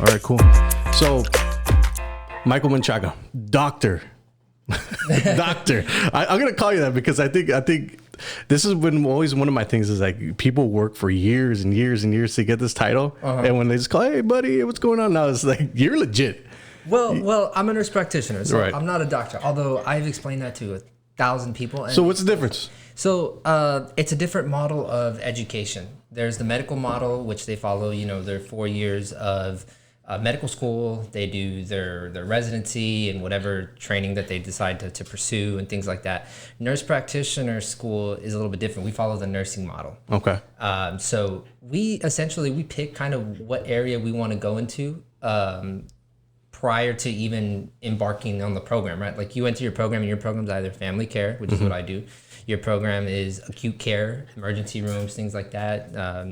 All right, cool. So, Michael Menchaca, doctor. Doctor. I'm going to call you that because I think this has been always one of my things is like people work for years and years and years to get this title. And when they just call, hey, buddy, what's going on now? It's like, you're legit. Well, I'm a nurse practitioner, so I'm not a doctor, although I've explained that to 1,000 people. So what's the difference? So it's a different model of education. There's the medical model, which they follow, their 4 years of medical school. They do their residency and whatever training that they decide to pursue and things like that. Nurse practitioner school is a little bit different. We follow the nursing model. Okay. So we pick kind of what area we want to go into prior to even embarking on the program, right? Like you enter your program and your program's either family care, which is what I do. Your program is acute care, emergency rooms, things like that.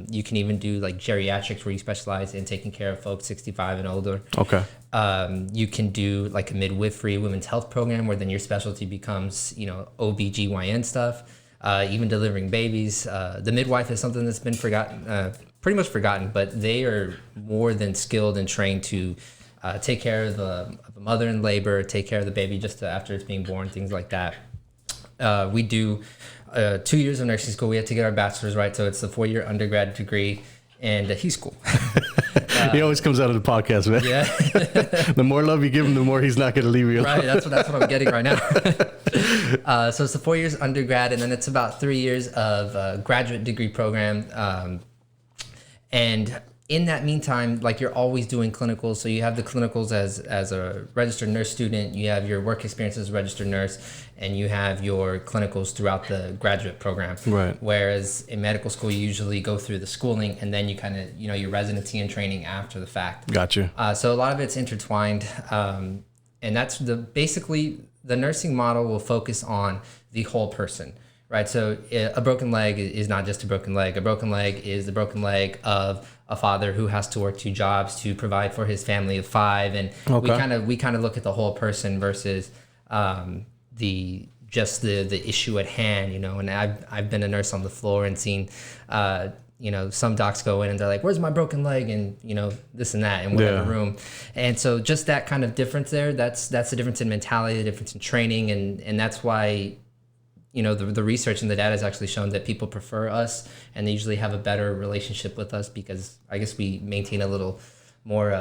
You can even do like geriatrics where you specialize in taking care of folks 65 and older. Okay. You can do like a midwifery women's health program where then your specialty becomes, OBGYN stuff, even delivering babies. The midwife is something that's been pretty much forgotten, but they are more than skilled and trained to take care of the mother in labor, take care of the baby just after it's being born, things like that. We do 2 years of nursing school. We have to get our bachelor's, right? So it's the 4-year undergrad degree, and he's cool. He always comes out of the podcast, man. Yeah. The more love you give him, the more he's not going to leave you alone. Right, that's what I'm getting right now. So it's the 4 years undergrad, and then it's about 3 years of graduate degree program. And in that meantime, like you're always doing clinicals. So you have the clinicals as a registered nurse student, you have your work experience as a registered nurse, and you have your clinicals throughout the graduate program. Right. Whereas in medical school, you usually go through the schooling and then you kind of, your residency and training after the fact. Gotcha. So a lot of it's intertwined. And that's basically the nursing model will focus on the whole person. Right, so a broken leg is not just a broken leg. A broken leg is the broken leg of a father who has to work 2 jobs to provide for his family of 5, and we kind of look at the whole person versus the issue at hand, And I've been a nurse on the floor and seen, some docs go in and they're like, "Where's my broken leg?" and this and that in whatever room, and so just that kind of difference there. That's the difference in mentality, the difference in training, and that's why. The research and the data has actually shown that people prefer us and they usually have a better relationship with us because I guess we maintain a little more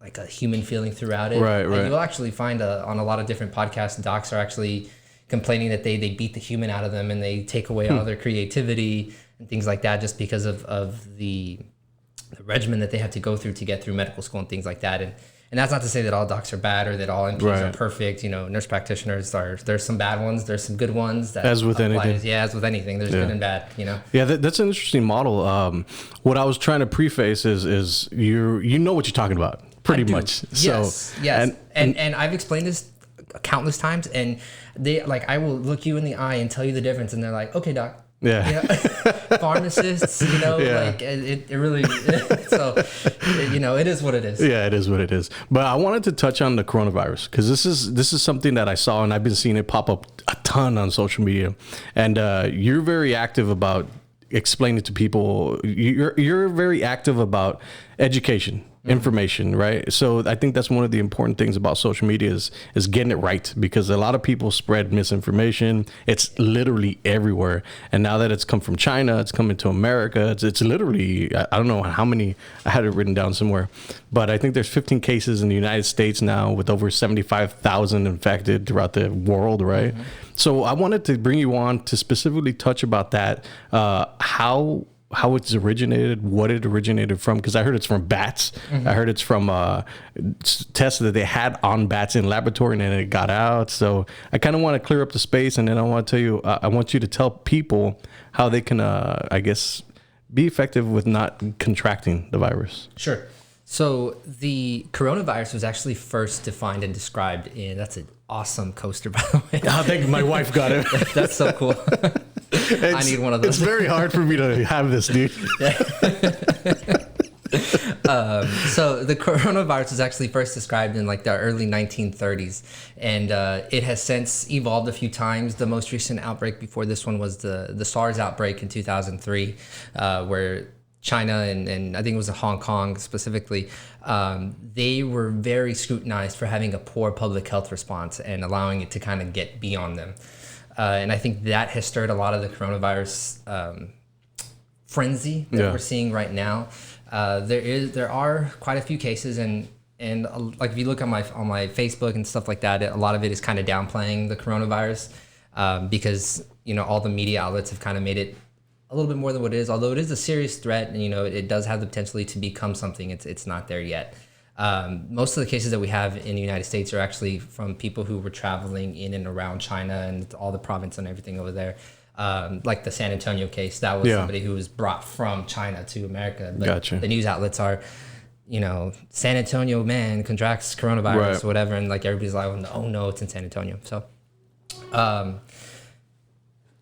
like a human feeling throughout it. Right. And you'll actually find on a lot of different podcasts, docs are actually complaining that they beat the human out of them and they take away all their creativity and things like that just because of the regimen that they have to go through to get through medical school and things like that. And that's not to say that all docs are bad or that all NPs are perfect. Nurse practitioners there's some bad ones, there's some good ones. As with anything. As with anything, there's good and bad. Yeah, that's an interesting model. What I was trying to preface is you know what you're talking about, pretty much. Yes, so, yes. And I've explained this countless times, and they I will look you in the eye and tell you the difference, and they're like, "Okay, doc." Yeah. Pharmacists, like it really, so, it is what it is. Yeah, it is what it is. But I wanted to touch on the coronavirus because this is something that I saw and I've been seeing it pop up a ton on social media. And you're very active about explaining to people. You're very active about education. Information, right? So I think that's one of the important things about social media is getting it right, because a lot of people spread misinformation. It's literally everywhere. And now that it's come from China, it's coming to America. It's literally, I don't know how many, I had it written down somewhere, but I think there's 15 cases in the United States now with over 75,000 infected throughout the world, right? Mm-hmm. So I wanted to bring you on to specifically touch about that, how it's originated, what it originated from, because I heard it's from bats. Mm-hmm. I heard it's from tests that they had on bats in laboratory and then it got out. So I kind of want to clear up the space, and then I want to tell you, I want you to tell people how they can, I guess, be effective with not contracting the virus. Sure. So the coronavirus was actually first defined and described in, that's an awesome coaster, by the way. I think my wife got it. That's so cool. I need one of those. It's very hard for me to have this, dude. So the coronavirus was actually first described in the early 1930s, and it has since evolved a few times. The most recent outbreak before this one was the SARS outbreak in 2003, where China and I think it was Hong Kong specifically, they were very scrutinized for having a poor public health response and allowing it to kind of get beyond them. And I think that has stirred a lot of the coronavirus frenzy that we're seeing right now. There are quite a few cases, and like if you look on my Facebook and stuff like that, a lot of it is kind of downplaying the coronavirus because all the media outlets have kind of made it a little bit more than what it is, although it is a serious threat, and it does have the potential to become something. It's not there yet. Most of the cases that we have in the United States are actually from people who were traveling in and around China and all the province and everything over there. Like the San Antonio case, that was somebody who was brought from China to America. But gotcha. The news outlets are, San Antonio man contracts coronavirus or whatever, and like everybody's like, oh no, it's in San Antonio. So,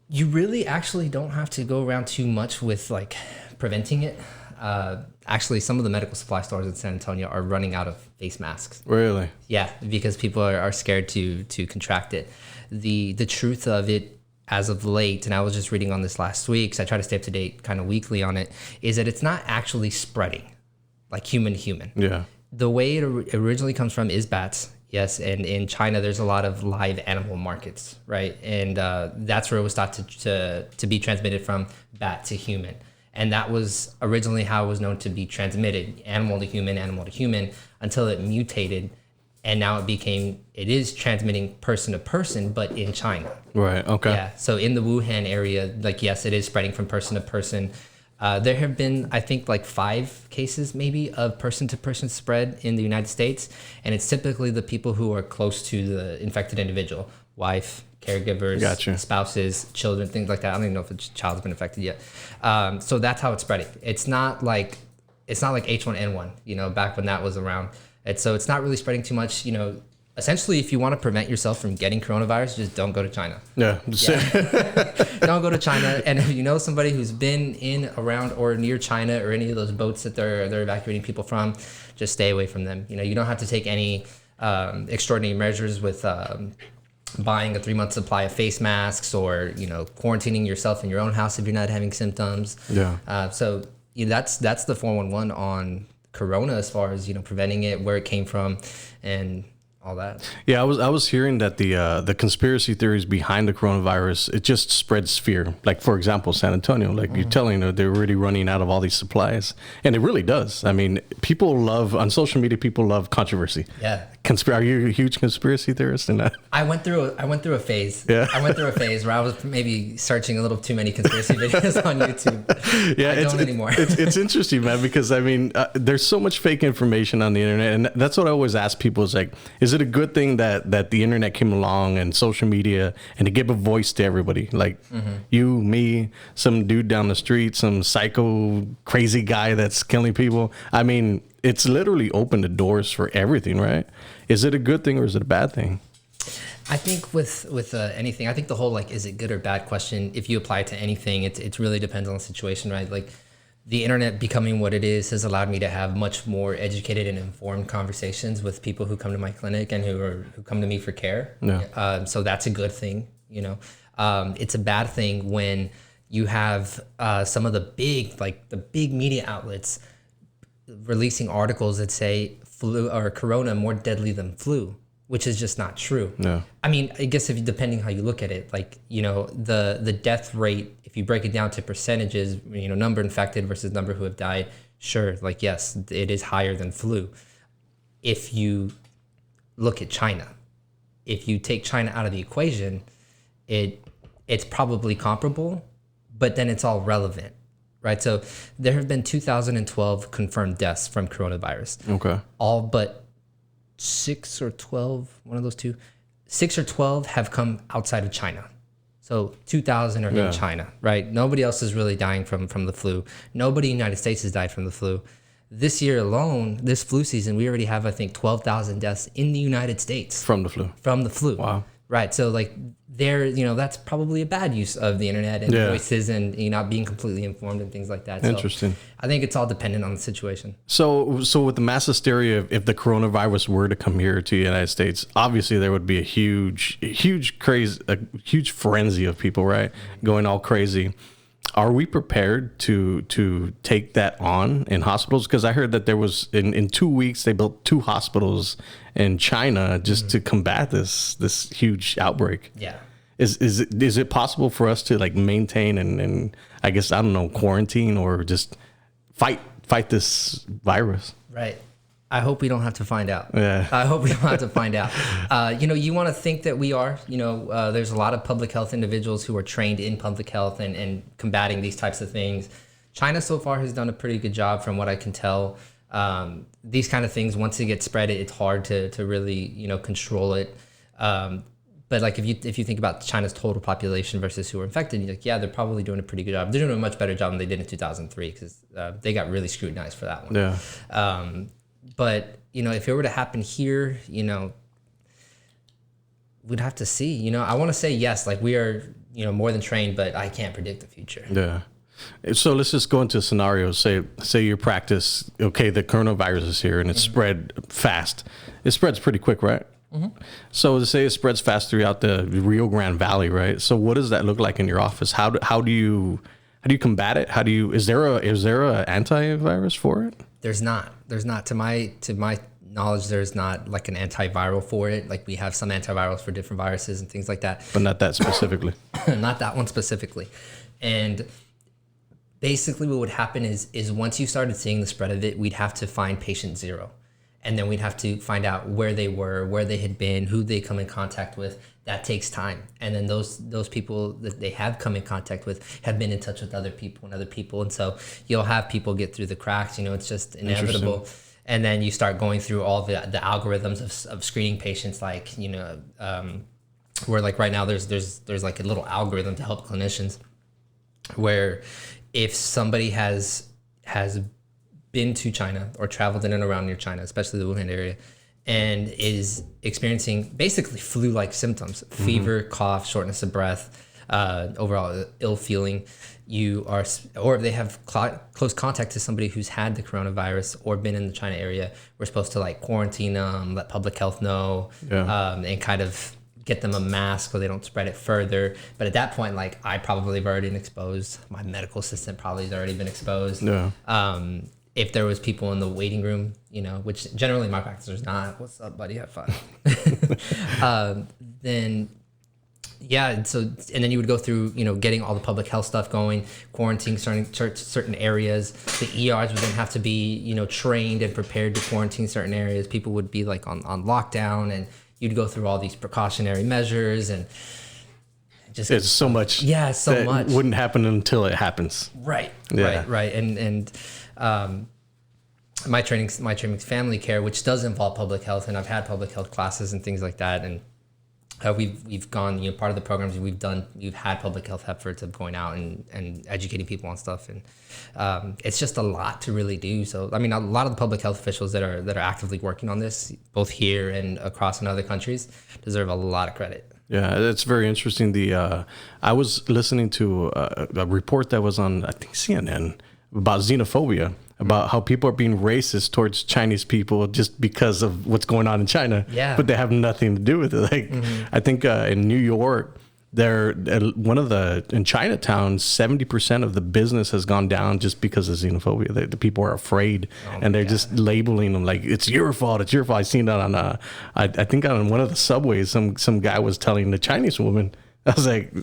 you really actually don't have to go around too much with like preventing it. Actually, some of the medical supply stores in San Antonio are running out of face masks. Really? Yeah, because people are scared to contract it. The truth of it as of late, and I was just reading on this last week, so I try to stay up to date kind of weekly on it, is that it's not actually spreading like human to human. Yeah. The way it originally comes from is bats. Yes, and in China, there's a lot of live animal markets, right? And that's where it was thought to be transmitted from bat to human. And that was originally how it was known to be transmitted, animal to human, until it mutated. And now it is transmitting person to person, but in China. Right, okay. Yeah, so in the Wuhan area, like, yes, it is spreading from person to person. There have been, I think, like 5 cases maybe of person-to-person spread in the United States, and it's typically the people who are close to the infected individual, wife, caregivers, gotcha. Spouses, children, things like that. I don't even know if a child's been affected yet. So that's how it's spreading. It's not like H1N1, back when that was around. So it's not really spreading too much, Essentially, if you want to prevent yourself from getting coronavirus, just don't go to China. Yeah. Don't go to China. And if you know somebody who's been in, around, or near China or any of those boats that they're evacuating people from, just stay away from them. You don't have to take any extraordinary measures with buying a 3-month supply of face masks or, quarantining yourself in your own house if you're not having symptoms. Yeah. So that's the 411 on corona as far as, preventing it, where it came from, and all that. Yeah, I was hearing that the conspiracy theories behind the coronavirus, it just spreads fear. Like, for example, San Antonio, like you're telling, they're already running out of all these supplies, and it really does. I mean, on social media, people love controversy. Yeah. Are you a huge conspiracy theorist in that? I went through a phase. Yeah. I went through a phase where I was maybe searching a little too many conspiracy videos on YouTube. Yeah, I don't anymore. It's interesting, man, because I mean, there's so much fake information on the internet, and that's what I always ask people: is like, is it a good thing that the internet came along and social media and to give a voice to everybody, like you, me, some dude down the street, some psycho crazy guy that's killing people? I mean, it's literally opened the doors for everything, right? Is it a good thing or is it a bad thing? I think with anything, I think the whole like, is it good or bad question, if you apply it to anything, it really depends on the situation, right? Like, the internet becoming what it is has allowed me to have much more educated and informed conversations with people who come to my clinic and who come to me for care. Yeah. So that's a good thing, It's a bad thing when you have some of the big media outlets releasing articles that say flu or corona more deadly than flu, which is just not true. No. I mean, I guess depending how you look at it, like, the death rate, if you break it down to percentages, number infected versus number who have died, sure, like, yes, it is higher than flu. If you look at China, if you take China out of the equation, it's probably comparable, but then it's all relevant, right? So there have been 2012 confirmed deaths from coronavirus. Okay. All but 6 or 12, one of those two, 6 or 12 have come outside of China. So 2,000 are in China, right? Nobody else is really dying from the flu. Nobody in the United States has died from the flu. This year alone, this flu season, we already have, I think, 12,000 deaths in the United States. From the flu. From the flu. Wow. Right. So like that's probably a bad use of the internet and voices and not being completely informed and things like that. So interesting. I think it's all dependent on the situation. So with the mass hysteria, if the coronavirus were to come here to the United States, obviously there would be a huge frenzy of people, right? Going all crazy. are we prepared to take that on in hospitals? Because I heard that there was in 2 weeks they built 2 hospitals in China just to combat this huge outbreak. Yeah. Is it possible for us to like maintain and I guess, I don't know, quarantine or just fight this virus? Right. I hope we don't have to find out. Yeah. I hope we don't have to find out. You want to think that we are. There's a lot of public health individuals who are trained in public health and combating these types of things. China so far has done a pretty good job from what I can tell. These kind of things, once they get spread, it's hard to really, control it. But like if you think about China's total population versus who are infected, you're like, yeah, they're probably doing a pretty good job. They're doing a much better job than they did in 2003 because they got really scrutinized for that one. Yeah. But, if it were to happen here, we'd have to see. I want to say yes, like we are, more than trained, but I can't predict the future. Yeah. So let's just go into a scenario. Say your practice, okay, the coronavirus is here and it's spread fast. It spreads pretty quick, right? Mm-hmm. So to say it spreads fast throughout the Rio Grande Valley, right? So what does that look like in your office? How do you combat it? Is there a antivirus for it? There's not. To my knowledge, there's not like an antiviral for it. Like we have some antivirals for different viruses and things like that. But not that specifically. Not that one specifically. And basically what would happen is once you started seeing the spread of it, we'd have to find patient 0. And then we'd have to find out where they were, where they had been, who they come in contact with. That takes time. And then those people that they have come in contact with have been in touch with other people. And so you'll have people get through the cracks. It's just inevitable. And then you start going through all the algorithms of screening patients, like, where like right now there's like a little algorithm to help clinicians where if somebody has been to China or traveled in and around near China, especially the Wuhan area, and is experiencing basically flu-like symptoms, fever, cough, shortness of breath, overall ill feeling, or if they have close contact to somebody who's had the coronavirus or been in the China area, we're supposed to like quarantine them, let public health know, and kind of get them a mask so they don't spread it further. But at that point, like I probably have already been exposed. My medical assistant probably has already been exposed. Yeah. If there was people in the waiting room, which generally my practice is not. What's up, buddy? Have fun. Then, yeah. And then you would go through, getting all the public health stuff going, quarantining certain areas. The ERs would then have to be, trained and prepared to quarantine certain areas. People would be like on lockdown, and you'd go through all these precautionary measures and. It's so much. Yeah, so much wouldn't happen until it happens. Right. Yeah. Right. And my training's family care, which does involve public health, and I've had public health classes and things like that. And we've gone, part of the programs we've had public health efforts of going out and educating people on stuff, and it's just a lot to really do. So a lot of the public health officials that are actively working on this, both here and across in other countries, deserve a lot of credit. Yeah, it's very interesting. I was listening to a report that was on, I think, CNN about xenophobia, about how people are being racist towards Chinese people just because of what's going on in China. Yeah. But they have nothing to do with it. Like, I think in New York, in Chinatown, 70% of the business has gone down just because of xenophobia. The people are afraid, and they're just labeling them like it's your fault. It's your fault. I seen that on I think on one of the subways, some guy was telling the Chinese woman. I was like,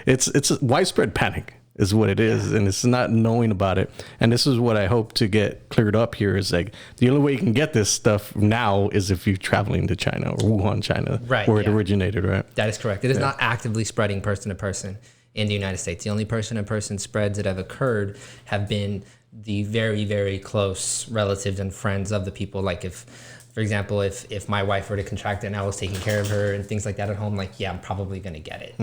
it's a widespread panic is what it is, and it's not knowing about it. And this is what I hope to get cleared up here is like the only way you can get this stuff now is if you're traveling to China or Wuhan, China, where it originated, right? That is correct. It is not actively spreading person to person in the United States. The only person-to-person spreads that have occurred have been the very, very close relatives and friends of the people. Like for example, if my wife were to contract it and I was taking care of her and things like that at home, like, yeah, I'm probably going to get it,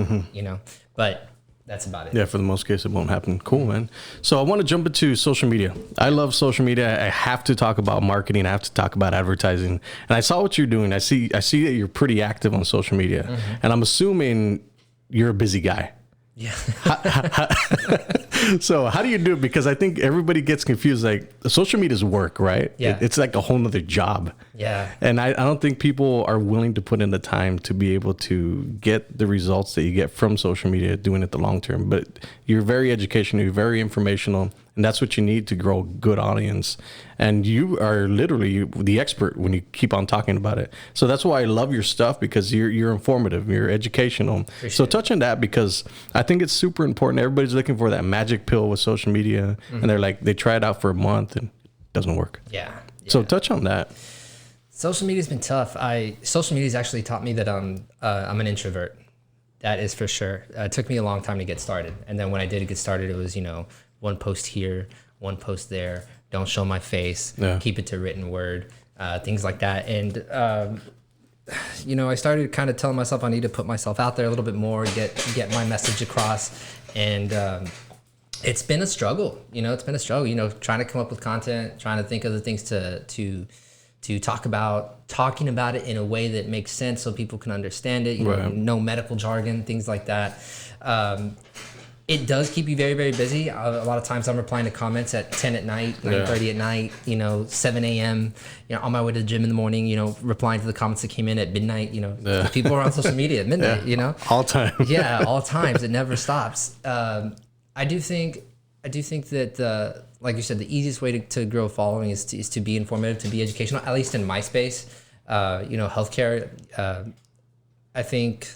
but that's about it. Yeah, for the most case, it won't happen. Cool, man. So I want to jump into social media. I love social media. I have to talk about marketing. I have to talk about advertising. And I saw what you're doing. I see that you're pretty active on social media. And I'm assuming you're a busy guy. Yeah. So how do you do it? Because I think everybody gets confused. Like social media is work, right? Yeah. It's like a whole nother job. Yeah. And I don't think people are willing to put in the time to be able to get the results that you get from social media doing it the long term. But you're very educational, you're very informational, and that's what you need to grow a good audience. And you are literally the expert when you keep on talking about it. So that's why I love your stuff, because you're informative, you're educational. So touch on that, because I think it's super important. Everybody's looking for that magic pill with social media, and they're like, they try it out for a month and it doesn't work. Yeah. So touch on that. Social media's been tough. Social media's actually taught me that I'm an introvert. That is for sure. It took me a long time to get started. And then when I did get started, it was, one post here, one post there, don't show my face, keep it to written word, things like that. And, I started kind of telling myself I need to put myself out there a little bit more, get my message across. And it's been a struggle, trying to come up with content, trying to think of the things to talk about, talking about it in a way that makes sense so people can understand it, no medical jargon, things like that. It does keep you very, very busy. A lot of times I'm replying to comments at 10 at night, 9:30 at night, 7 a.m., on my way to the gym in the morning, replying to the comments that came in at midnight, people are on social media at midnight, All time. Yeah, all times. It never stops. I do think that, like you said, the easiest way to grow a following is to be informative, to be educational, at least in my space, healthcare. I think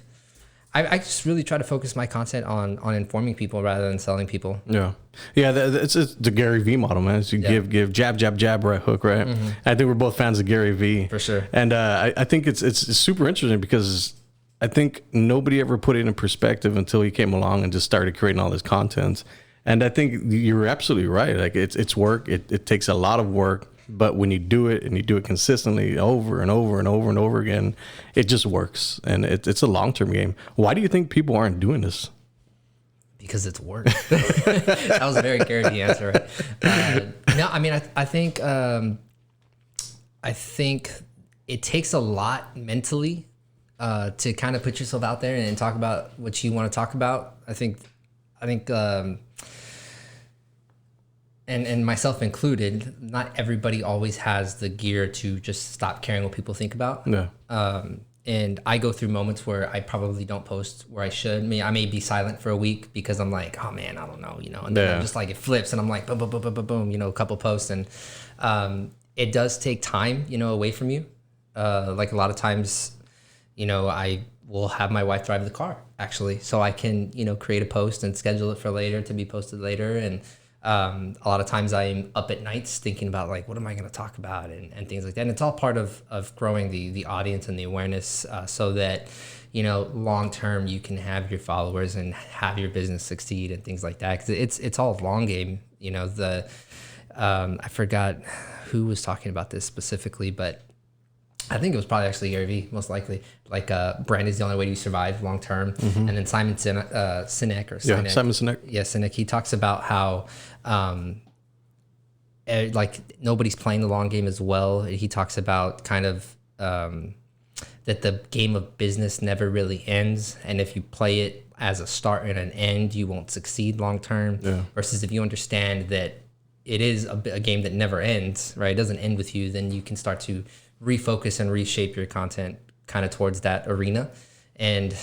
I just really try to focus my content on informing people rather than selling people. Yeah. It's the Gary V model, man. So you give jab, jab, jab, right hook, right? Mm-hmm. I think we're both fans of Gary V. For sure. And I think it's super interesting, because I think nobody ever put it in perspective until he came along and just started creating all this content. And I think you're absolutely right. Like it's work. It takes a lot of work. But when you do it and you do it consistently over and over and over and over again, it just works. And it's a long-term game. Why do you think people aren't doing this? Because it's work. That was a very Gary V answer, right? No, I mean, I think it takes a lot mentally to kind of put yourself out there and talk about what you want to talk about. I think and myself included, not everybody always has the gear to just stop caring what people think about. Yeah. And I go through moments where I probably don't post where I should. I may be silent for a week because I'm like, oh man, I don't know, and then I'm just like, it flips and I'm like, boom, boom, boom, boom, boom, boom, a couple posts. And it does take time, away from you. Like a lot of times, I will have my wife drive the car actually, so I can, create a post and schedule it for later to be posted later. And a lot of times I'm up at nights thinking about like, what am I going to talk about and things like that. And it's all part of growing the audience and the awareness so that, long term you can have your followers and have your business succeed and things like that. Cause it's all long game, I forgot who was talking about this specifically, but I think it was probably actually Gary V, most likely. Like, brand is the only way to survive long term. Mm-hmm. And then Simon Sinek. Simon Sinek. Yeah, Sinek. He talks about how, like, nobody's playing the long game as well. He talks about kind of that the game of business never really ends, and if you play it as a start and an end, you won't succeed long term. Yeah. Versus if you understand that it is a game that never ends, right? It doesn't end with you, then you can start to refocus and reshape your content kind of towards that arena, and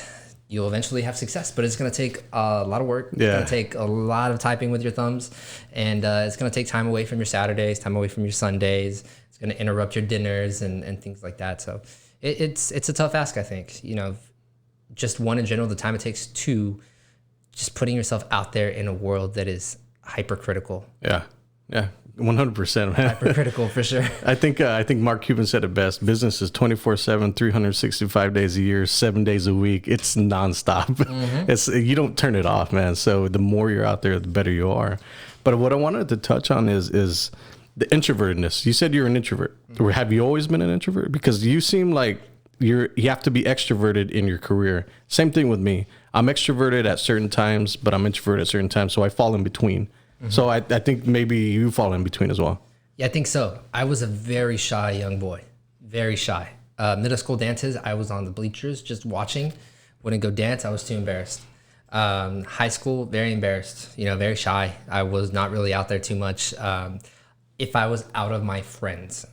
you'll eventually have success. But it's going to take a lot of work. Yeah. It's going to take a lot of typing with your thumbs, and it's going to take time away from your Saturdays, time away from your Sundays. It's going to interrupt your dinners and things like that. So it's a tough ask, I think. Just one, in general, the time it takes; two, just putting yourself out there in a world that is hypercritical. Yeah. 100%, man. Hypercritical for sure. I think Mark Cuban said it best. Business is 24/7, 365 days a year, 7 days a week. It's nonstop. Mm-hmm. You don't turn it off, man. So the more you're out there, the better you are. But what I wanted to touch on is the introvertedness. You said you're an introvert. Mm-hmm. Or have you always been an introvert? Because you seem like you have to be extroverted in your career. Same thing with me. I'm extroverted at certain times, but I'm introverted at certain times. So I fall in between. Mm-hmm. So I think maybe you fall in between as well. Yeah, I think so. I was a very shy young boy, very shy. Middle school dances, I was on the bleachers just watching. Wouldn't go dance. I was too embarrassed. High school, very embarrassed, very shy. I was not really out there too much. If I was out of my friends,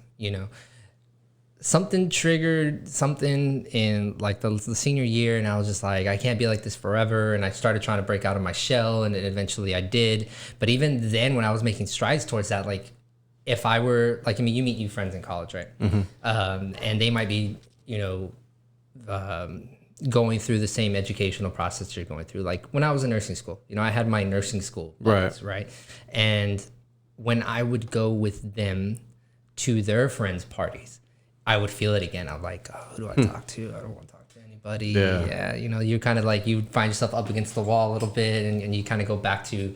something triggered something in like the senior year, and I was just like, I can't be like this forever. And I started trying to break out of my shell, and eventually I did. But even then, when I was making strides towards that, like if I were like, you meet new friends in college, right? And they might be, going through the same educational process you're going through. Like when I was in nursing school, I had my nursing school buddies, right? And when I would go with them to their friends' parties, I would feel it again. I'm like, oh, who do I talk to? I don't want to talk to anybody. Yeah. You're kind of like, you find yourself up against the wall a little bit, and you kind of go back to,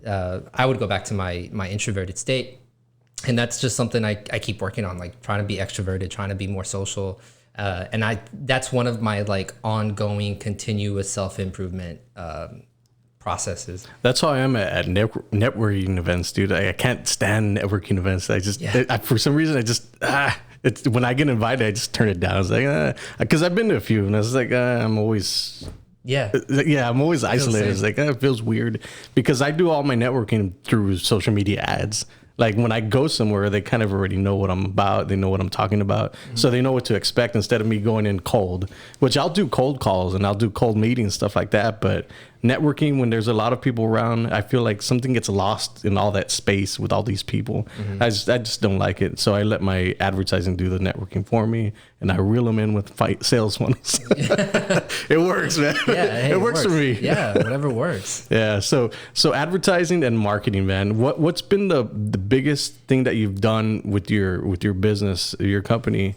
I would go back to my introverted state. And that's just something I keep working on, like trying to be extroverted, trying to be more social. And that's one of my like ongoing continuous self-improvement processes. That's how I am at networking events, dude. I can't stand networking events. I just, for some reason, it's when I get invited, I just turn it down. I was like, because I've been to a few, and I was like, I'm always I'm always isolated. It's like, it feels weird because I do all my networking through social media ads. Like when I go somewhere, they kind of already know what I'm about. They know what I'm talking about. So they know what to expect instead of me going in cold, which I'll do cold calls and I'll do cold meetings, stuff like that. But networking, when there's a lot of people around, I feel like something gets lost in all that space with all these people. I just don't like it. So I let my advertising do the networking for me, and I reel them in with sales funnels. It works, man. Yeah, it works for me. Yeah, whatever works. Yeah. So advertising and marketing, man. What's been the biggest thing that you've done with your business, your company,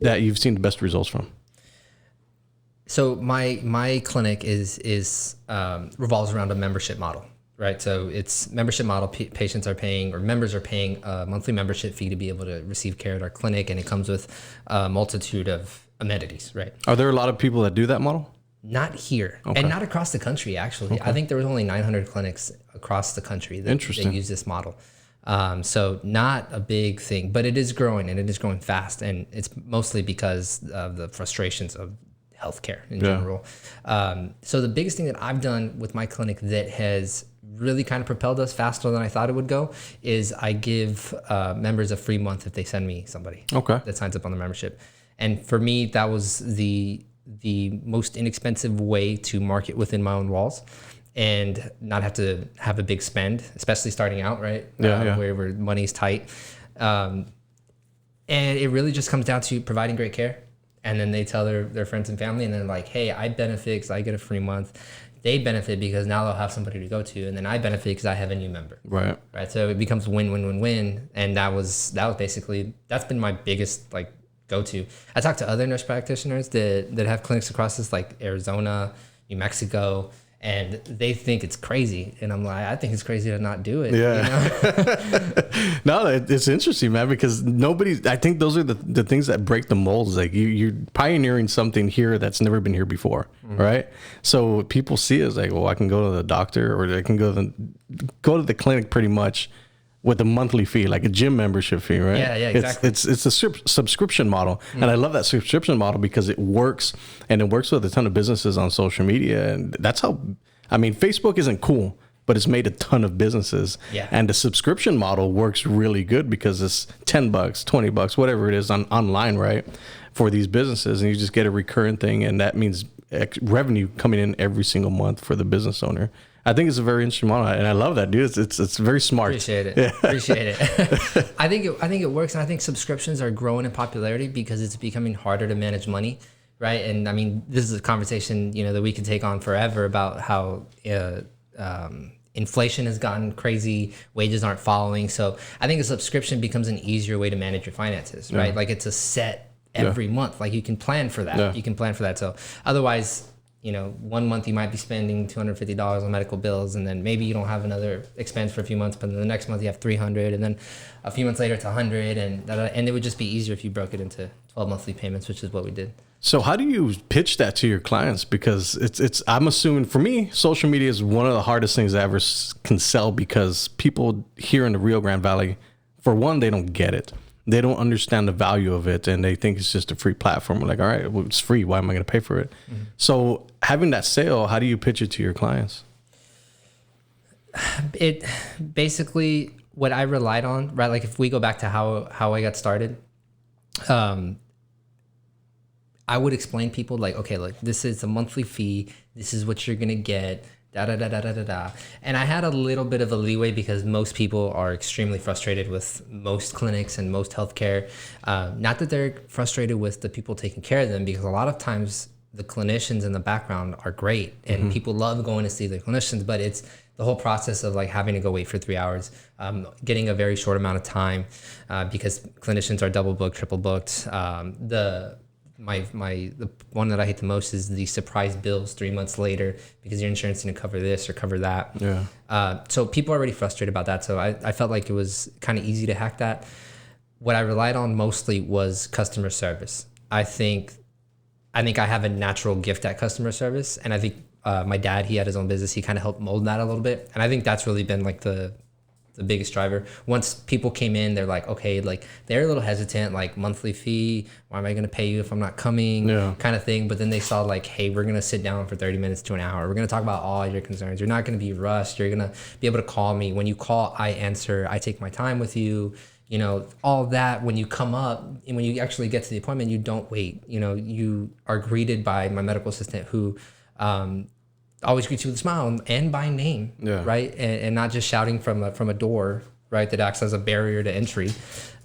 that you've seen the best results from? So my clinic is revolves around a membership model, right? So it's membership model. Patients are paying, or members are paying a monthly membership fee to be able to receive care at our clinic, and it comes with a multitude of amenities, right? Are there a lot of people that do that model? Not here, and not across the country. Actually, I think there was only 900 clinics across the country that use this model. So not a big thing, but it is growing, and it is growing fast, and it's mostly because of the frustrations of healthcare in general. So the biggest thing that I've done with my clinic that has really kind of propelled us faster than I thought it would go is I give members a free month if they send me somebody that signs up on the membership. And for me, that was the most inexpensive way to market within my own walls and not have to have a big spend, especially starting out, right? Where money's tight. And it really just comes down to providing great care. And then they tell their friends and family, and they're like, hey, I benefit because I get a free month. They benefit because now they'll have somebody to go to. And then I benefit because I have a new member. Right. So it becomes win, win, win, win. And that was basically, that's been my biggest like go-to. I talked to other nurse practitioners that have clinics across this, like Arizona, New Mexico, and they think it's crazy. And I'm like, I think it's crazy to not do it. Yeah. No, it's interesting, man, because I think those are the things that break the molds. Like you're pioneering something here that's never been here before. Right. So people see it as like, well, I can go to the doctor, or I can go to the clinic pretty much with a monthly fee, like a gym membership fee, right? Yeah, exactly. It's a subscription model. And I love that subscription model because it works, and it works with a ton of businesses on social media. And that's how, Facebook isn't cool, but it's made a ton of businesses. Yeah. And the subscription model works really good because it's $10, $20, whatever it is online, right? For these businesses, and you just get a recurrent thing, and that means revenue coming in every single month for the business owner. I think it's a very interesting model, and I love that, dude. It's very smart. Appreciate it. Yeah. Appreciate it. I think it works, and I think subscriptions are growing in popularity because it's becoming harder to manage money, right? And this is a conversation that we can take on forever about how inflation has gotten crazy, wages aren't following. So I think a subscription becomes an easier way to manage your finances, right? Like it's a set every month. Like you can plan for that. You can plan for that. So otherwise, 1 month you might be spending $250 on medical bills, and then maybe you don't have another expense for a few months, but then the next month you have $300, and then a few months later it's $100, and it would just be easier if you broke it into 12 monthly payments, which is what we did. So how do you pitch that to your clients? Because I'm assuming, for me, social media is one of the hardest things I ever can sell, because people here in the Rio Grande Valley, for one, they don't get it. they don't understand the value of it, and they think it's just a free platform. We're like, all right, well, it's free. Why am I going to pay for it? So having that sale, how do you pitch it to your clients? It basically, what I relied on, right? Like if we go back to how I got started, I would explain people like, okay, look, this is a monthly fee. This is what you're going to get. Da, da, da, da, da, da, da. And I had a little bit of a leeway because most people are extremely frustrated with most clinics and most healthcare. Not that they're frustrated with the people taking care of them, because a lot of times the clinicians in the background are great and people love going to see their clinicians, but it's the whole process of like having to go wait for 3 hours, getting a very short amount of time because clinicians are double booked, triple booked. The one that I hate the most is the surprise bills 3 months later because your insurance didn't cover this or cover that. Yeah. So people are already frustrated about that. So I felt like it was kind of easy to hack that. What I relied on mostly was customer service. I think I have a natural gift at customer service, and I think my dad, he had his own business. He kind of helped mold that a little bit, and I think that's really been like the biggest driver. Once people came in, they're like, okay, like they're a little hesitant, like monthly fee, why am I going to pay you if I'm not coming, kind of thing. But then they saw like, hey, we're going to sit down for 30 minutes to an hour. We're going to talk about all your concerns. You're not going to be rushed. You're going to be able to call me. When you call, I answer. I take my time with you. You know, all that. When you come up and when you actually get to the appointment, you don't wait. You know, you are greeted by my medical assistant who always greets you with a smile and by name, right? And not just shouting from a door, right? That acts as a barrier to entry.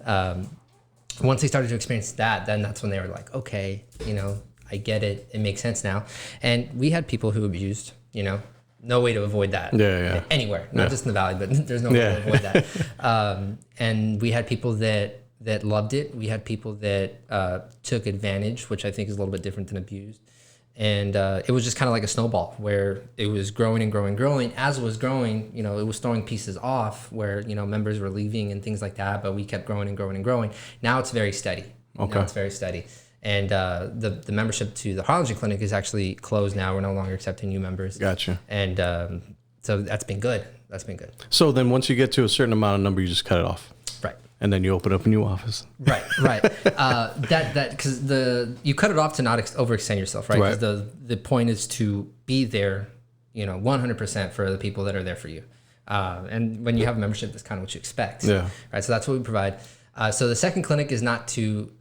Once they started to experience that, then that's when they were like, okay, you know, I get it. It makes sense now. And we had people who abused, you know, no way to avoid that. Anywhere, not just in the Valley, but there's no way to avoid that. And we had people that loved it. We had people that took advantage, which I think is a little bit different than abused. And it was just kind of like a snowball where it was growing and growing and growing. As it was growing, you know, it was throwing pieces off where, you know, members were leaving and things like that, but we kept growing and growing and growing. Now it's very steady. Okay. Now it's very steady. And the membership to the Harlingen Clinic is actually closed now. We're no longer accepting new members. Gotcha. And so that's been good. That's been good. So then once you get to a certain amount of number, you just cut it off. Right. And then you open up a new office. Right. Because you cut it off to not overextend yourself, right? Because the point is to be there, you know, 100% for the people that are there for you. And when you have a membership, that's kind of what you expect. Yeah. Right. So that's what we provide. So the second clinic is not to,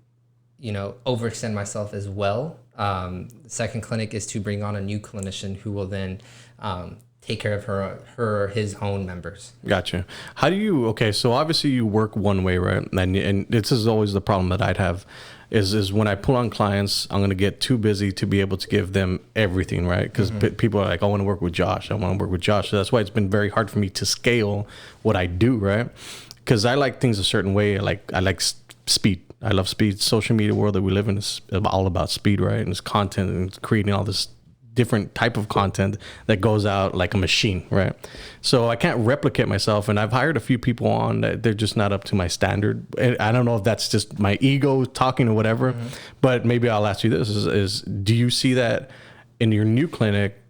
you know, overextend myself as well. The second clinic is to bring on a new clinician who will then take care of her or his own members. Gotcha. How do you, okay, so obviously you work one way, right? And this is always the problem that I'd have is when I pull on clients, I'm going to get too busy to be able to give them everything, right? Because people are like, I want to work with Josh. I want to work with Josh. So that's why it's been very hard for me to scale what I do, right? Because I like things a certain way. I like speed. I love speed. Social media world that we live in is all about speed, right? And it's content and creating all this different type of content that goes out like a machine, right? So I can't replicate myself, and I've hired a few people on that they're just not up to my standard. And I don't know if that's just my ego talking or whatever, but maybe I'll ask you this: is do you see that in your new clinic?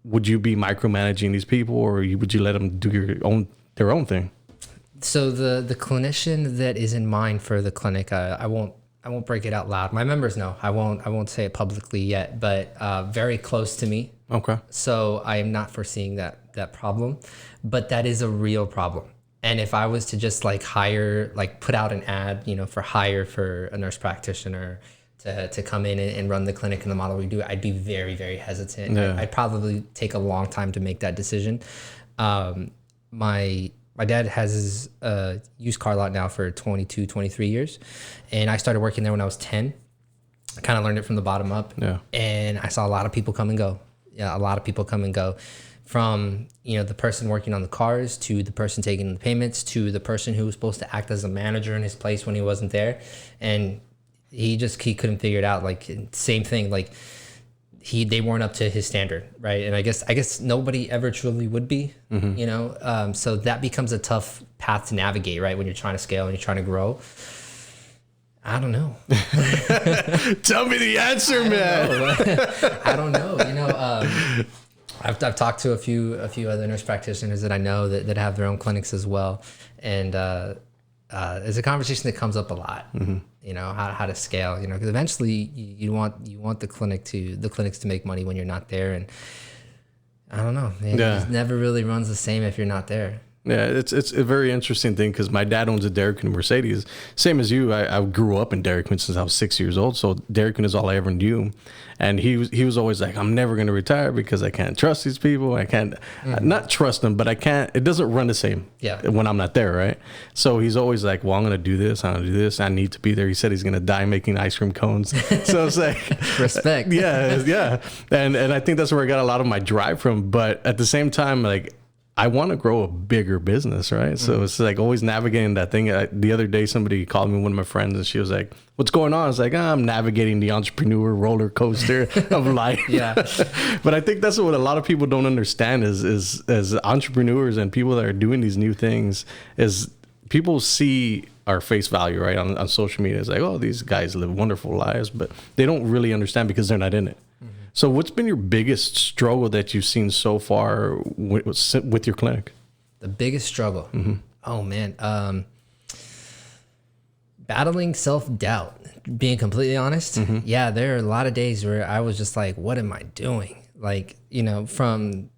Would you be micromanaging these people, or would you let them do their own thing? So the clinician that is in mind for the clinic, I won't break it out loud. My members know. I won't say it publicly yet, but very close to me. Okay. So I am not foreseeing that problem, but that is a real problem. And if I was to just like put out an ad, you know, for hire for a nurse practitioner to come in and run the clinic in the model we do, I'd be very, very hesitant. Yeah. I'd probably take a long time to make that decision. My dad has his used car lot now for 22, 23 years. And I started working there when I was 10. I kind of learned it from the bottom up. Yeah. And I saw a lot of people come and go. Yeah, a lot of people come and go. From, you know, the person working on the cars to the person taking the payments to the person who was supposed to act as a manager in his place when he wasn't there. And he couldn't figure it out. Like, same thing. Like, they weren't up to his standard, right? And I guess nobody ever truly would be, you know? So that becomes a tough path to navigate, right? When you're trying to scale and you're trying to grow. I don't know. Tell me the answer, man. I don't know. You know, I've talked to a few other nurse practitioners that I know that have their own clinics as well. And it's a conversation that comes up a lot. You know, how to scale. You know, because eventually you want the clinics to make money when you're not there, and I don't know. It just never really runs the same if you're not there. Yeah, it's a very interesting thing because my dad owns a Dairy Queen Mercedes. Same as you, I grew up in Dairy Queen since I was 6 years old. So Dairy Queen is all I ever knew. And he was always like, I'm never going to retire because I can't trust these people. I can't not trust them, but I can't. It doesn't run the same when I'm not there, right? So he's always like, well, I'm going to do this. I'm going to do this. I need to be there. He said he's going to die making ice cream cones. So it's like respect. Yeah. And I think that's where I got a lot of my drive from. But at the same time, like, I want to grow a bigger business, right? So it's like always navigating that thing. The other day, somebody called me, one of my friends, and she was like, what's going on? I was like, I'm navigating the entrepreneur roller coaster of life. But I think that's what a lot of people don't understand is as entrepreneurs and people that are doing these new things is people see our face value, right? On social media. It's like, oh, these guys live wonderful lives, but they don't really understand because they're not in it. So what's been your biggest struggle that you've seen so far with your clinic? The biggest struggle? Oh, man. Battling self-doubt, being completely honest. Yeah, there are a lot of days where I was just like, what am I doing? Like, you know, from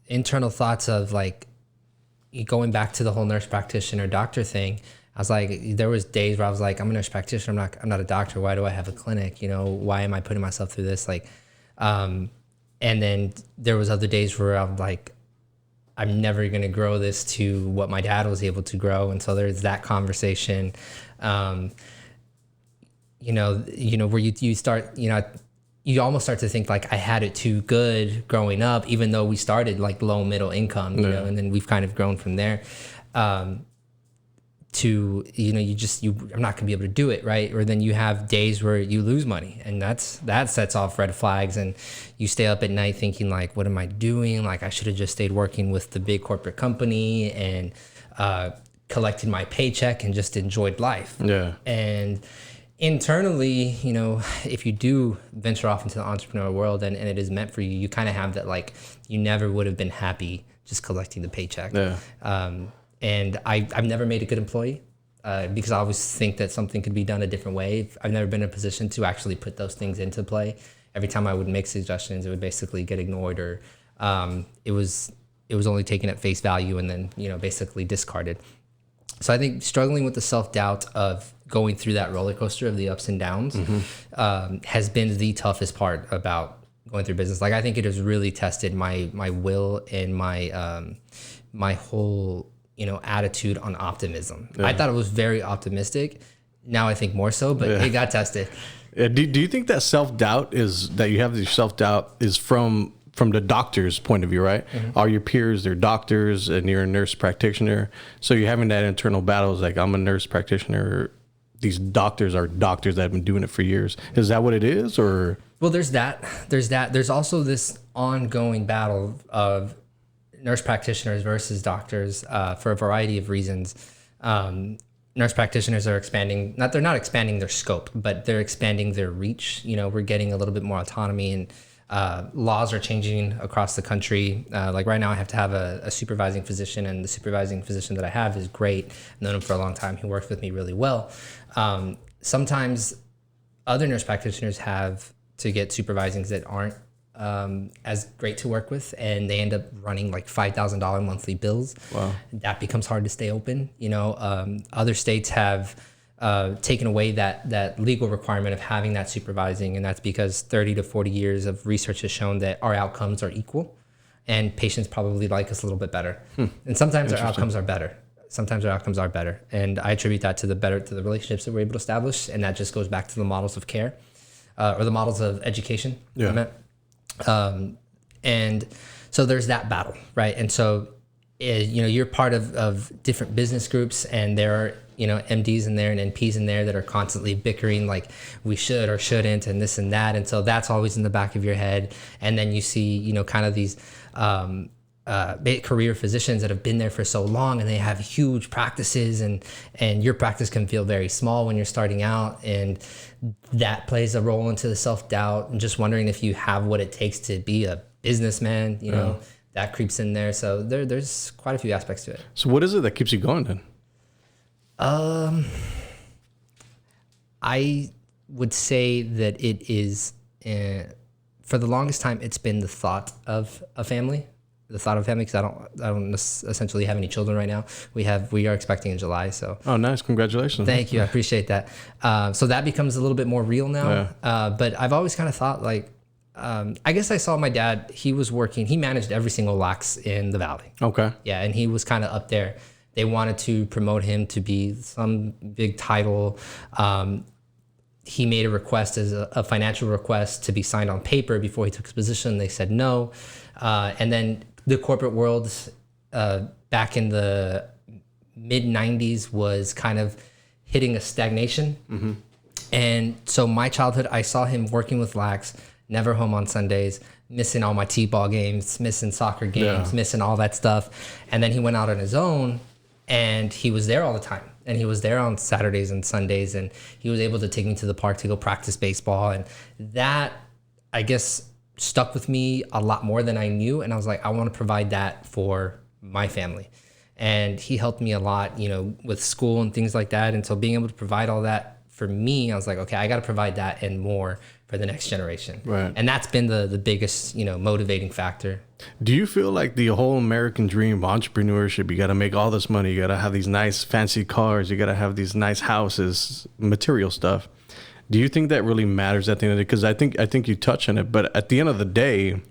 internal thoughts of like going back to the whole nurse practitioner doctor thing. I was like, there was days where I was like, I'm a nurse practitioner. I'm not a doctor. Why do I have a clinic? You know, why am I putting myself through this? Like, and then there was other days where I'm like, I'm never going to grow this to what my dad was able to grow. And so there's that conversation, you know, where you start, you know, you almost start to think like I had it too good growing up, even though we started like low middle income, you know, and then we've kind of grown from there. To, you know, I'm not gonna be able to do it, right? Or then you have days where you lose money, and that sets off red flags, and you stay up at night thinking like, what am I doing? Like, I should have just stayed working with the big corporate company and collected my paycheck and just enjoyed life. And internally, you know, if you do venture off into the entrepreneurial world and it is meant for you, you kind of have that, like, you never would have been happy just collecting the paycheck. And I've never made a good employee because I always think that something could be done a different way. I've never been in a position to actually put those things into play. Every time I would make suggestions, it would basically get ignored, or it was only taken at face value and then, you know, basically discarded. So I think struggling with the self-doubt of going through that roller coaster of the ups and downs has been the toughest part about going through business. Like, I think it has really tested my will and my whole, you know, attitude on optimism. I thought it was very optimistic. Now I think more so, but it got tested. Do you think that self-doubt is from the doctor's point of view, right? All your peers, they're doctors and you're a nurse practitioner. So you're having that internal battle. It's like, I'm a nurse practitioner. These doctors are doctors that have been doing it for years. Is that what it is? Or? Well, there's that. There's also this ongoing battle of nurse practitioners versus doctors for a variety of reasons. Nurse practitioners are expanding, they're not expanding their scope, but they're expanding their reach. You know, we're getting a little bit more autonomy, and laws are changing across the country. Like right now I have to have a supervising physician, and the supervising physician that I have is great. I've known him for a long time. He works with me really well. Sometimes other nurse practitioners have to get supervisings that aren't as great to work with, and they end up running like $5,000 monthly bills. Wow. That becomes hard to stay open. You know, other states have taken away that legal requirement of having that supervising, and that's because 30 to 40 years of research has shown that our outcomes are equal, and patients probably like us a little bit better. And sometimes our outcomes are better. And I attribute that to the relationships that we're able to establish, and that just goes back to the models of care, or the models of education. And so there's that battle, right? And so, you know, you're part of different business groups, and there are, you know, MDs in there and NPs in there that are constantly bickering, like, we should or shouldn't, and this and that. And so that's always in the back of your head. And then you see, you know, kind of these career physicians that have been there for so long, and they have huge practices, and your practice can feel very small when you're starting out, and that plays a role into the self-doubt and just wondering if you have what it takes to be a businessman. You know, that creeps in there. So there's quite a few aspects to it. So what is it that keeps you going then? I would say that it is, for the longest time, it's been the thought of a family. The thought of family, because I don't essentially have any children right now. We are expecting in July, so. Oh, nice! Congratulations. Thank you, I appreciate that. So that becomes a little bit more real now. Yeah. But I've always kind of thought like, I guess I saw my dad. He was working. He managed every single lax in the valley. Okay. Yeah, and he was kind of up there. They wanted to promote him to be some big title. He made a request as a financial request to be signed on paper before he took his position. They said no, and then the corporate world back in the mid 90s was kind of hitting a stagnation. Mm-hmm. And so my childhood, I saw him working with lax, never home on Sundays, missing all my T-ball games, missing soccer games, missing all that stuff. And then he went out on his own and he was there all the time. And he was there on Saturdays and Sundays, and he was able to take me to the park to go practice baseball. And that, I guess, stuck with me a lot more than I knew. And I was like, I want to provide that for my family. And he helped me a lot, with school and things like that. And so being able to provide all that for me, I was like, okay, I got to provide that and more for the next generation. Right. And that's been the biggest, motivating factor. Do you feel like the whole American dream of entrepreneurship, you got to make all this money, you got to have these nice fancy cars, you got to have these nice houses, material stuff. Do you think that really matters at the end of the day? Because I think you touch on it, but at the end of the day,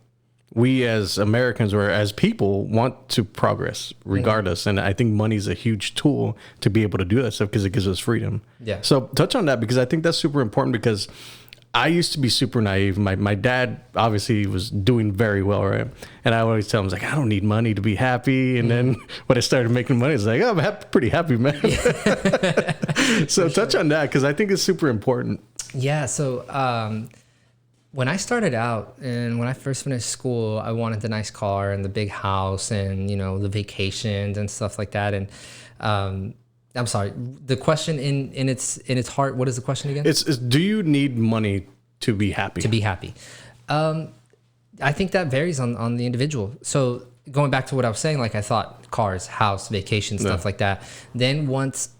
we as Americans or as people want to progress regardless. Mm-hmm. And I think money is a huge tool to be able to do that stuff because it gives us freedom. Yeah. So touch on that, because I think that's super important, because I used to be super naive. My dad obviously was doing very well, right? And I always tell him, I don't need money to be happy. And then when I started making money, it's like, oh, I'm pretty happy, man. Yeah. So touch on that, because I think it's super important. Yeah. So when I started out and when I first finished school, I wanted the nice car and the big house and, the vacations and stuff like that. And I'm sorry, the question in its heart, what is the question again? It's do you need money to be happy? To be happy. I think that varies on the individual. So going back to what I was saying, like I thought cars, house, vacation, stuff like that. Then once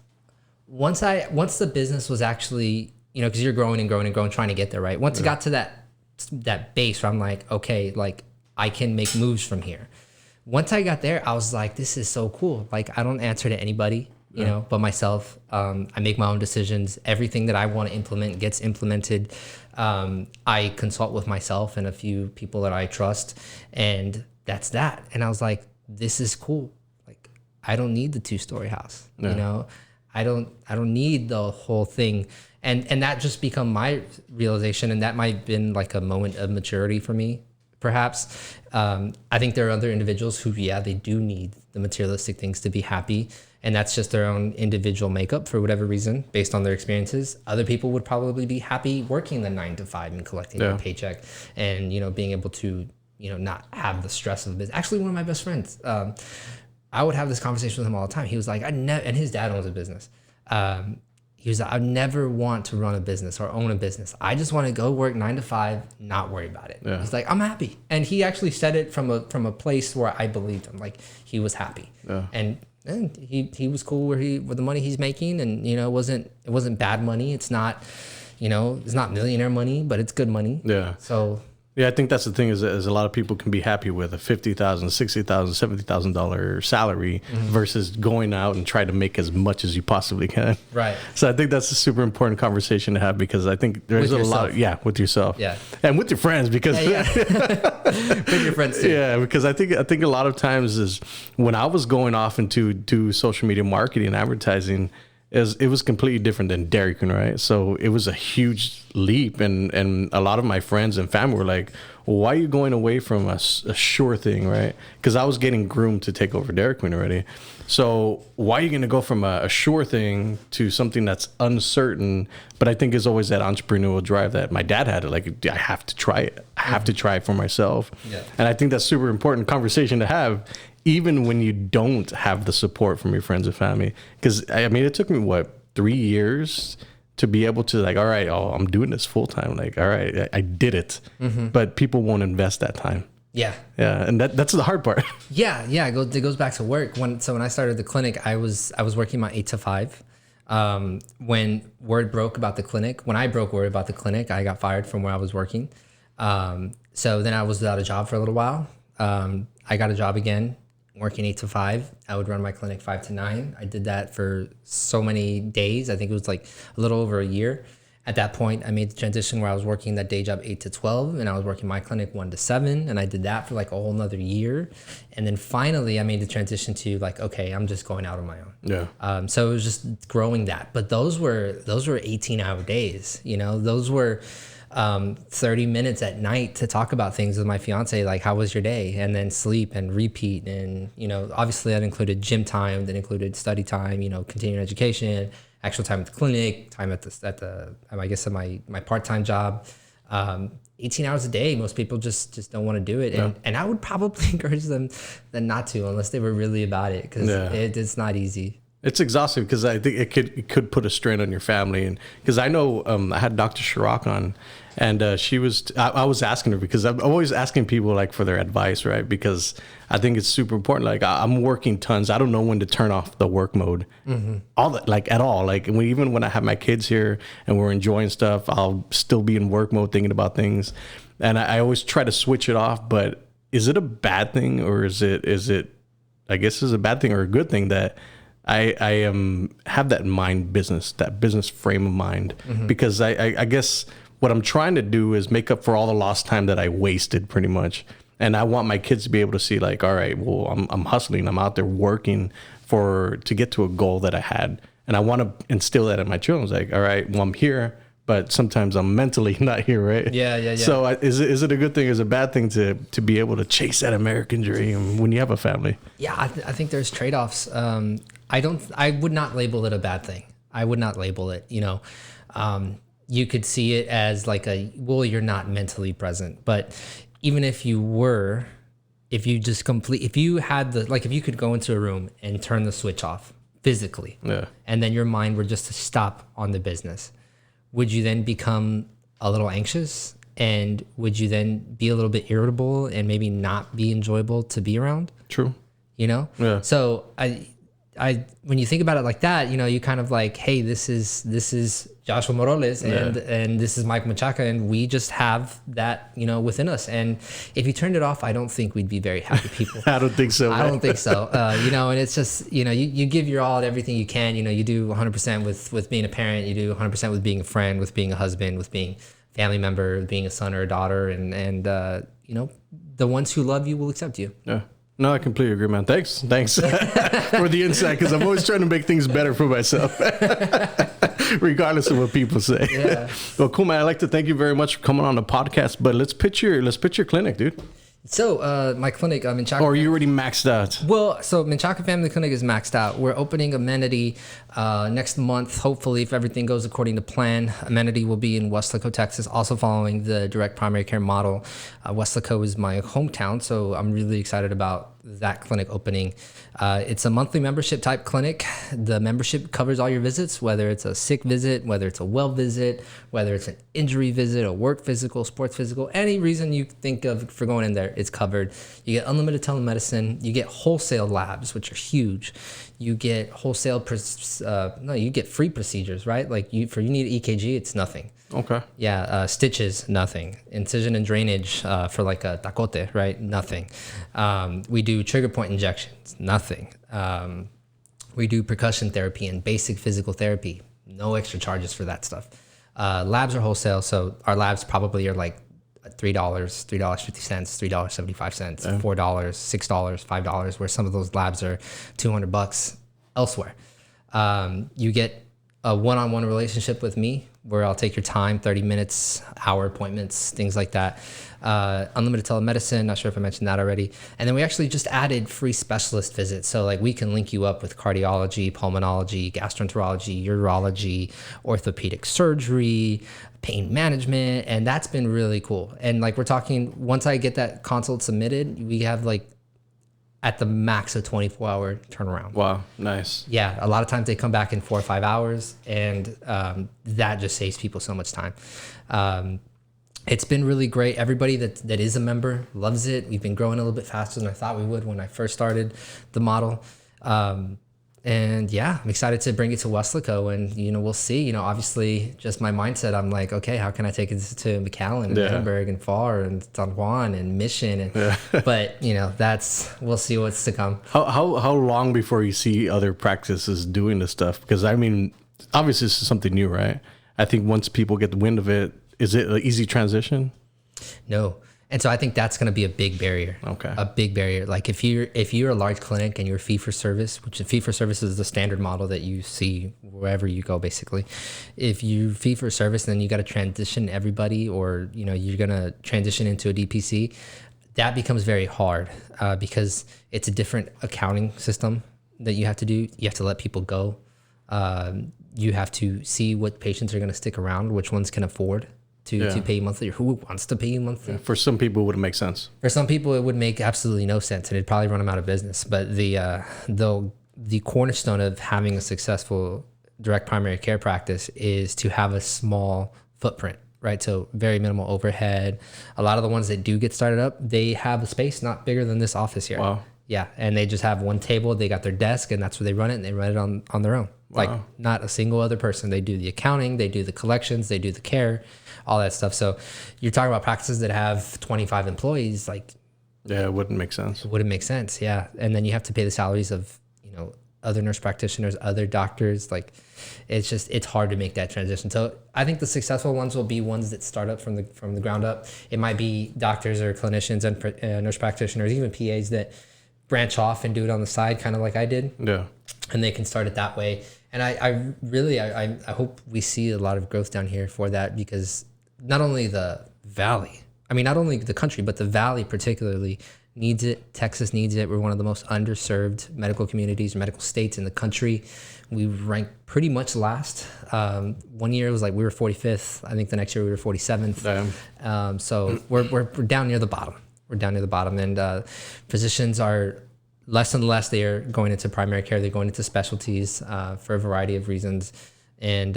the business was actually, because you're growing and growing and growing, trying to get there, right? Once it got to that base where I'm like, okay, like I can make moves from here. Once I got there, I was like, this is so cool. Like I don't answer to anybody. But myself, I make my own decisions. Everything that I want to implement gets implemented. I consult with myself and a few people that I trust, and that's that. And I was like, this is cool. Like, I don't need the 2-story house. I don't need the whole thing. And that just become my realization. And that might have been like a moment of maturity for me, perhaps. I think there are other individuals who, they do need the materialistic things to be happy. And that's just their own individual makeup for whatever reason, based on their experiences. Other people would probably be happy working the 9 to 5 and collecting their paycheck and, being able to, not have the stress of business. Actually, one of my best friends, I would have this conversation with him all the time. He was like, and his dad owns a business. He was like, I never want to run a business or own a business. I just want to go work 9 to 5, not worry about it. Yeah. He's like, I'm happy. And he actually said it from a place where I believed him. Like he was happy. Yeah. And he was cool with the money he's making, and it wasn't bad money. It's not, it's not millionaire money, but it's good money. Yeah. So I think that's the thing is a lot of people can be happy with a $50,000, $60,000, $70,000 salary versus going out and try to make as much as you possibly can. Right. So I think that's a super important conversation to have, because I think there's a lot with yourself. Yeah. And with your friends, because with your friends too. Yeah, because I think a lot of times is when I was going off into social media marketing and advertising, it was completely different than Dairy Queen, right? So it was a huge leap, and a lot of my friends and family were like, well, why are you going away from a sure thing, right? Because I was getting groomed to take over Dairy Queen already. So why are you going to go from a sure thing to something that's uncertain? But I think it's always that entrepreneurial drive that my dad had. Like, I have to try it. I have to try it for myself. Yeah. And I think that's super important conversation to have, even when you don't have the support from your friends and family. Because, I mean, it took me, 3 years to be able to all right, I'm doing this full time. Like, all right, I did it. Mm-hmm. But people won't invest that time. Yeah. Yeah. And that's the hard part. Yeah. It goes back to work. When I started the clinic, I was working my 8 to 5. When word broke about the clinic, when I broke word about the clinic, I got fired from where I was working. So then I was without a job for a little while. I got a job again, working 8 to 5. I would run my clinic 5 to 9. I did that for so many days. I think it was like a little over a year. At that point, I made the transition where I was working that day job 8 to 12, and I was working my clinic 1 to 7, and I did that for like a whole nother year. And then finally, I made the transition to like, okay, I'm just going out on my own. Yeah. So it was just growing that. But those were 18-hour days. You know, those were 30 minutes at night to talk about things with my fiance, like how was your day, and then sleep and repeat. And, you know, obviously that included gym time, that included study time, you know, continuing education, actual time at the clinic, time at my part-time job. 18 hours a day, most people just don't want to do it. And I would probably encourage them not to, unless they were really about it, because it's not easy. It's exhausting, because I think it could put a strain on your family. And because I know I had Dr. Chirac on, and I was asking her, because I'm always asking people like for their advice, right? Because I think it's super important. Like I'm working tons. I don't know when to turn off the work mode, all that, like at all. Like even when I have my kids here and we're enjoying stuff, I'll still be in work mode thinking about things. And I always try to switch it off. But is it a bad thing, or is it, I guess it's a bad thing or a good thing that I have that that business frame of mind? Because I guess what I'm trying to do is make up for all the lost time that I wasted, pretty much. And I want my kids to be able to see, like, all right, well, I'm hustling, I'm out there working to get to a goal that I had, and I want to instill that in my children. It's like, all right, well, I'm here, but sometimes I'm mentally not here, right? Yeah. So is it a good thing? Is it a bad thing to be able to chase that American dream when you have a family? Yeah, I think there's trade-offs. I would not label it a bad thing. I would not label it, you know. You could see it as like you're not mentally present. But even if you were, if you could go into a room and turn the switch off physically, and then your mind were just to stop on the business, would you then become a little anxious? And would you then be a little bit irritable and maybe not be enjoyable to be around? True. You know? Yeah. So when you think about it like that, you know, you kind of like, hey, this is Joshua Morales and this is Michael Menchaca, and we just have that, you know, within us. And if you turned it off, I don't think we'd be very happy people. I don't think so. I don't think so. You know, and it's just, you know, you give your all at everything you can. You know, you do 100% with being a parent. You do 100% with being a friend, with being a husband, with being a family member, being a son or a daughter. And you know, the ones who love you will accept you. Yeah. No, I completely agree, man. Thanks for the insight, because I'm always trying to make things better for myself, regardless of what people say. Yeah. Well, cool, man. I'd like to thank you very much for coming on the podcast. But let's pitch your clinic, dude. So my clinic, Menchaca. Or are you already maxed out? Well, so Menchaca Family Clinic is maxed out. We're opening Amenity next month, hopefully, if everything goes according to plan. Amenity will be in Weslaco, Texas, also following the direct primary care model. Weslaco is my hometown, so I'm really excited about that clinic opening. It's a monthly membership type clinic. The membership covers all your visits, whether it's a sick visit, whether it's a well visit, whether it's an injury visit, a work physical, sports physical, any reason you think of for going in there, it's covered. You get unlimited telemedicine. You get wholesale labs, which are huge. You get you get free procedures, right? Like you need EKG, it's nothing. Okay. Yeah, stitches, nothing. Incision and drainage for like a tacote, right? Nothing. We do trigger point injections, nothing. We do percussion therapy and basic physical therapy, no extra charges for that stuff. Labs are wholesale, so our labs probably are like $3, $3.50, $3.75, $4, $6, $5, where some of those labs are $200 elsewhere. You get a one-on-one relationship with me where I'll take your time, 30 minutes, hour appointments, things like that. Unlimited telemedicine, not sure if I mentioned that already. And then we actually just added free specialist visits. So like we can link you up with cardiology, pulmonology, gastroenterology, urology, orthopedic surgery, pain management. And that's been really cool. And like we're talking, once I get that consult submitted, we have like at the max a 24-hour turnaround. Wow, nice. Yeah, a lot of times they come back in 4 or 5 hours, and that just saves people so much time. It's been really great. Everybody that is a member loves it. We've been growing a little bit faster than I thought we would when I first started the model. And yeah, I'm excited to bring it to Weslaco, and we'll see. Obviously, just my mindset. I'm like, okay, how can I take it to McAllen and Edinburgh and Far and San Juan and Mission? And but we'll see what's to come. How long before you see other practices doing this stuff? Because I mean, obviously this is something new, right? I think once people get the wind of it, is it an easy transition? No. And so I think that's going to be a big barrier. Okay. A big barrier. Like if you're a large clinic and you're fee for service, which fee for service is the standard model that you see wherever you go, basically. If you fee for service, then you got to transition everybody, or you're going to transition into a DPC. That becomes very hard because it's a different accounting system that you have to do. You have to let people go. You have to see what patients are going to stick around, which ones can afford to pay you monthly, or who wants to pay you monthly. Yeah, for some people, it wouldn't make sense. For some people, it would make absolutely no sense, and it'd probably run them out of business. But the cornerstone of having a successful direct primary care practice is to have a small footprint, right? So very minimal overhead. A lot of the ones that do get started up, they have a space not bigger than this office here. Wow. Yeah, and they just have one table. They got their desk, and that's where they run it, and they run it on their own. Wow. Like not a single other person. They do the accounting, they do the collections, they do the care, all that stuff. So you're talking about practices that have 25 employees, like it wouldn't make sense. It wouldn't make sense, yeah. And then you have to pay the salaries of other nurse practitioners, other doctors. Like it's hard to make that transition. So I think the successful ones will be ones that start up from the ground up. It might be doctors or clinicians and nurse practitioners, even PAs that branch off and do it on the side, kind of like I did. Yeah. And they can start it that way. And I really hope we see a lot of growth down here for that, because not only the valley, not only the country, but the valley particularly needs it. Texas needs it. We're one of the most underserved medical communities, medical states in the country. We rank pretty much last. 1 year it was like we were 45th. I think the next year we were 47th. Damn. So we're down near the bottom. We're down near the bottom, and physicians are less and less. They are going into primary care. They're going into specialties for a variety of reasons, and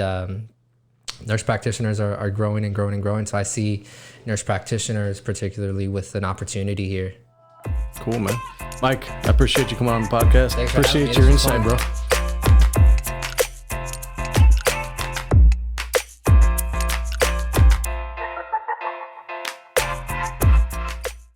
nurse practitioners are growing and growing and growing. So I see nurse practitioners particularly with an opportunity here. Cool, man. Mike, I appreciate you coming on the podcast. Thanks for having me. Appreciate your insight, bro.